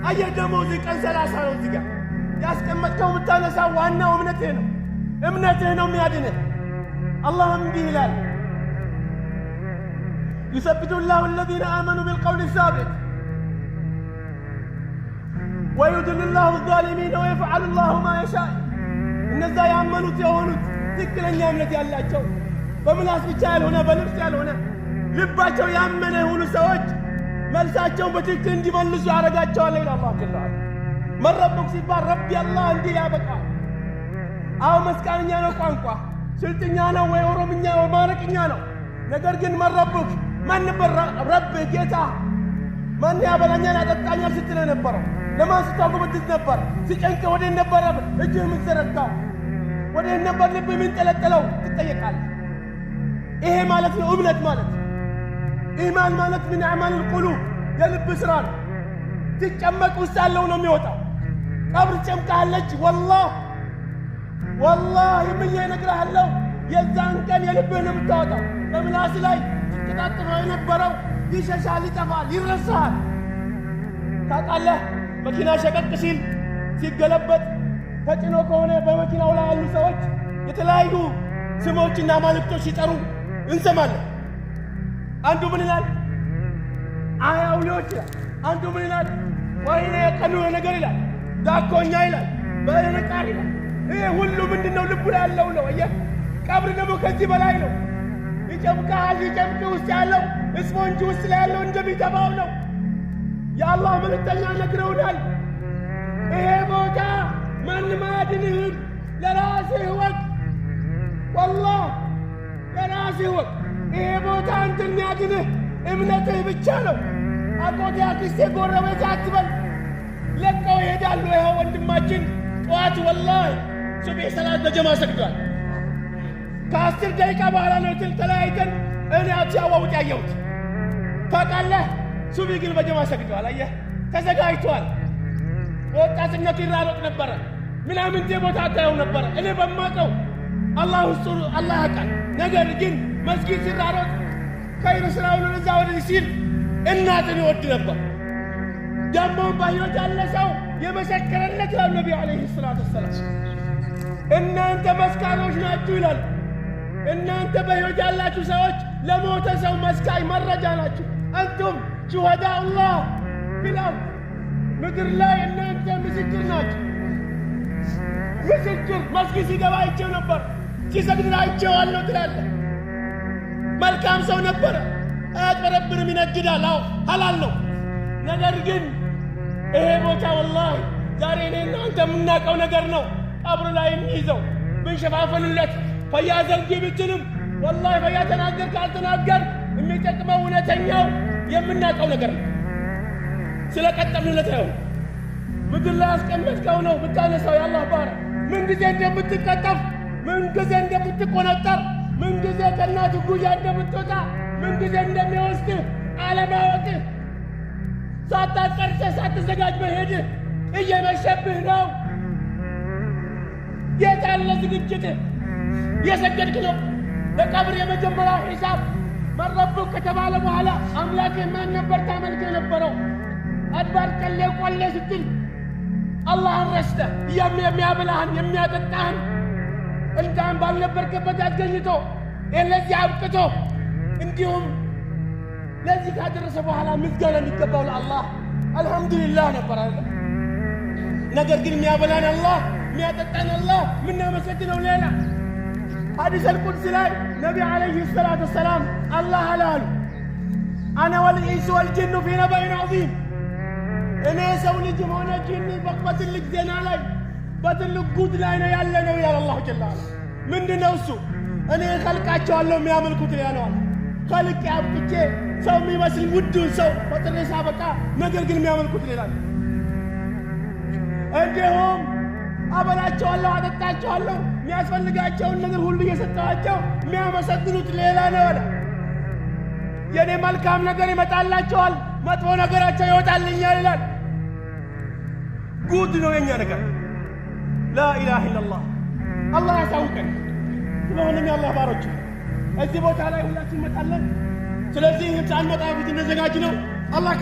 አየህ ደሞዝ ቀን 30 ነው። እዚህ ጋር ያስቀመጥከው የምታነሳው ዋናው እምነትህ ነው። እምነትህ ነው የሚያድንህ። አላህም እንዲህ ይላል يثبت الله الذين آمنوا بالقول الثابت ويذل الله الظالمين ويفعل الله ما يشاء እነዛ ያመኑት የሆኑት ትክክለኛ እምነት ያላቸው በምላስ ብቻ ያልሆነ በልብስ ያልሆነ ልባቸው ያመነ የሆኑ ሰዎች መልሳቸውን በትክክል እንዲመልሱ ያደርጋቸዋል ይላል አላህ ተዓላ። መረቡክ ሲባል ረቢ አላህ እንዲህ ያበቃል። አዎ መስቃንኛ ነው ቋንቋ፣ ስልጥኛ ነው ወይ ኦሮምኛ ወይ አማርኛ ነው። ነገር ግን መረቡክ ማን ነበር? ረብ ጌታ ማን ያበላኛል ያጠጣኛል ስትል ነበረው። ለማን ስታጎበድድ ነበር? ሲጨንቅ ወደ ነበር እጅህ የምትዘረጋው፣ ወደ ነበር ልብ የምንጠለጠለው ትጠየቃለህ። ይሄ ማለት ነው እምነት ማለት። ኢማን ማለት ምን አማል القلوب የልብ ስራ ነው። ትጨመቅ ውስጥ ያለው ነው የሚወጣው። ቀብር ጨምቃለች والله ምን ይነግራለሁ የዛን ቀን የልብህን የምታወጣው በምላስ ላይ ተጣጥሮ የነበረው ይሸሻል፣ ይጠፋል፣ ይረሳል። ታውቃለህ መኪና ሸቀቅ ሲል ሲገለበጥ ተጭኖ ከሆነ በመኪናው ላይ ያሉ ሰዎች የተለያዩ ስሞችና መልእክቶች ሲጠሩ እንሰማለን። አንዱ ምን ይላል? አያው ሊወጣ። አንዱ ምን ይላል? ወይኔ ቀኑ ነገር ይላል፣ ዳኮኛ ይላል፣ በነቃሪ ይላል። ይሄ ሁሉ ምንድነው? ልቡ ላይ ያለው ነው። አየህ ቀብር ደግሞ ከዚህ በላይ ነው። ይጨምቃል። ይጨምቅ ውስጥ ያለው ስፖንጅ ውስጥ ላይ ያለው እንደሚተባው ነው። የአላህ መልእክተኛ ነግረውናል። ይሄ ቦታ ማንም አያድንህም፣ ለራስህ ወቅ። ወላሂ ለራስህ ወቅ። ይሄ ቦታ አንተን የሚያድንህ እምነትህ ብቻ ነው። አጎቴ፣ አክስቴ፣ ጎረቤት አትበል፣ ለቀው ይሄዳሉ። ይኸው ወንድማችን ጠዋት ወላሂ ሱብሒ ሰላት በጀማ ሰግዷል። ከ10 ደቂቃ በኋላ ነው ተለያይተን እኔ አትያዋውጥ ያየሁት። ታውቃለህ ሱብሒ ግን በጀማ ሰግዷል። አየህ ተዘጋጅቷል። ወጣትነቱ ይራሮጥ ነበረ። ምናምንቴ ቦታ አታየው ነበረ። እኔ በማውቀው አላህ ያውቃል። ነገር ግን መስጊድ ሲራሮጥ ከይር ስራውን እዛ ወደዚህ ሲል እናትን ይወድ ነበር። ደሞም በሕይወት ያለ ሰው የመሰከረለት ያው ነብዩ አለይሂ ሰላቱ ወሰላም እናንተ መስካሮች ናችሁ ይላል። እናንተ በሕይወት ያላችሁ ሰዎች ለሞተ ሰው መስካይ መረጃ ናችሁ። አንቱም ሹሃዳኡላህ ፊል ምድር ላይ እናንተ ምስክር ናችሁ። ምስክር መስጊድ ሲገባ አይቼው ነበር፣ ሲሰግድ አይቼዋለሁ ትላለህ። መልካም ሰው ነበረ፣ አያጭበረብርም፣ ይነግዳል። አዎ ሐላል ነው። ነገር ግን ይሄ ቦታ ወላሂ ዛሬ እኔ እናንተ የምናውቀው ነገር ነው። ቀብር ላይ የሚይዘው ብንሸፋፈንለት ፈያ ዘንጊ ብትልም ወላሂ ፈያ ተናገር ካልተናገር የሚጠቅመው እውነተኛው የምናውቀው ነገር ነው። ስለቀጠልንለት አይሆን ምድር ላይ አስቀመጥከው ነው ብታነሳው የአላህ ባሪያ ምን ጊዜ እንደምትቀጠፍ፣ ምን ጊዜ እንደምትቆነጠር፣ ምን ጊዜ ከእናት ጉያ እንደምትወጣ፣ ምን ጊዜ እንደሚወስድህ አለማወቅህ፣ ሳታቀርሰህ ሳትዘጋጅ በሄድህ እየመሸብህ ነው። የት ያለ ዝግጅትህ? የሰገድክ ነው። ለቀብር የመጀመሪያ ሒሳብ መረቡክ ከተባለ በኋላ አምላክህ ማን ነበር ታመልክ የነበረው? አድባር ቀሌ ቆሌ ስትል አላህን ረስተህ የሚያበላህን የሚያጠጣህን እንዳን ባልነበርክበት አስገኝቶ ለዚህ አብቅቶ እንዲሁም ለዚህ ካደረሰ በኋላ ምስጋና የሚገባው ለአላህ አልሐምዱሊላህ ነበር አለ። ነገር ግን የሚያበላን አላህ የሚያጠጣን አላህ ምናመሰግነው ሌላ። ሐዲስ አልቁድስ ላይ ነቢ ዓለይሂ ሰላቱ ወሰላም አላህ አላሉ አነ ወልኢንሱ ወልጅኑ ፊ ነበኢን ዐዚም፣ እኔ ሰው ልጅም ሆነ ጂን በትልቅ ዜና ላይ በትልቅ ጉድ ላይ ነው ያለ ነው ይላል አላሁ ጀለ ወዐላ። ምንድነው እሱ? እኔ ኸልቃቸዋለሁ የሚያመልኩት ያለዋል። ኸልቄ አብቅቼ ሰው የሚመስል ውዱን ሰው ፈጥሬ ሳበቃ ነገር ግን የሚያመልኩት ሌላ ነው። እንዲሁም አበላቸዋለሁ፣ አጠጣቸዋለሁ፣ የሚያስፈልጋቸውን ነገር ሁሉ እየሰጠኋቸው የሚያመሰግኑት ሌላ ነው አለ። የኔ መልካም ነገር ይመጣላቸዋል፣ መጥፎ ነገራቸው ይወጣልኛል ይላል። ጉድ ነው የኛ ነገር። ላኢላሃ ኢላላህ አላህ ያሳውቀን። ስለሆነም የአላህ ባሮች እዚህ ቦታ ላይ ሁላችን እንመጣለን። ስለዚህ ሳንመጣ በፊት እንዘጋጅ ነው። አላህ